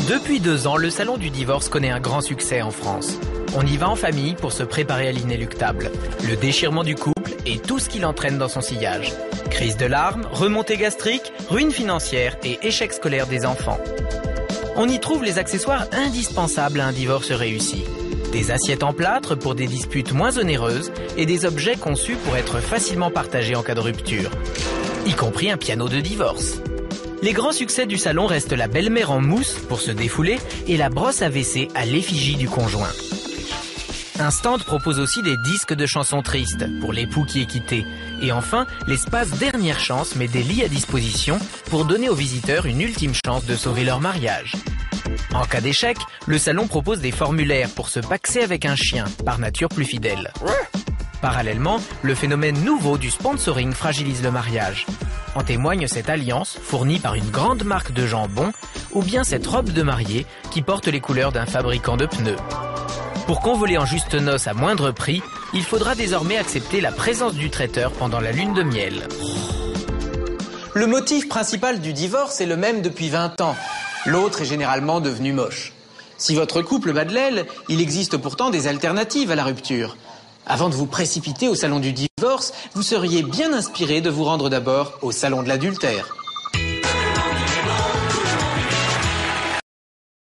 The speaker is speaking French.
Depuis 2 ans, le salon du divorce connaît un grand succès en France. On y va en famille pour se préparer à l'inéluctable. Le déchirement du couple et tout ce qu'il entraîne dans son sillage. Crise de larmes, remontée gastrique, ruine financière et échec scolaire des enfants. On y trouve les accessoires indispensables à un divorce réussi. Des assiettes en plâtre pour des disputes moins onéreuses et des objets conçus pour être facilement partagés en cas de rupture. Y compris un piano de divorce. Les grands succès du salon restent la belle-mère en mousse pour se défouler et la brosse à WC à l'effigie du conjoint. Un stand propose aussi des disques de chansons tristes pour l'époux qui est quitté. Et enfin, l'espace Dernière Chance met des lits à disposition pour donner aux visiteurs une ultime chance de sauver leur mariage. En cas d'échec, le salon propose des formulaires pour se paxer avec un chien, par nature plus fidèle. Parallèlement, le phénomène nouveau du sponsoring fragilise le mariage. En témoigne cette alliance fournie par une grande marque de jambon ou bien cette robe de mariée qui porte les couleurs d'un fabricant de pneus. Pour convoler en juste noces à moindre prix, il faudra désormais accepter la présence du traiteur pendant la lune de miel. Le motif principal du divorce est le même depuis 20 ans. L'autre est généralement devenu moche. Si votre couple bat de l'aile, il existe pourtant des alternatives à la rupture. Avant de vous précipiter au salon du divorce, vous seriez bien inspiré de vous rendre d'abord au salon de l'adultère.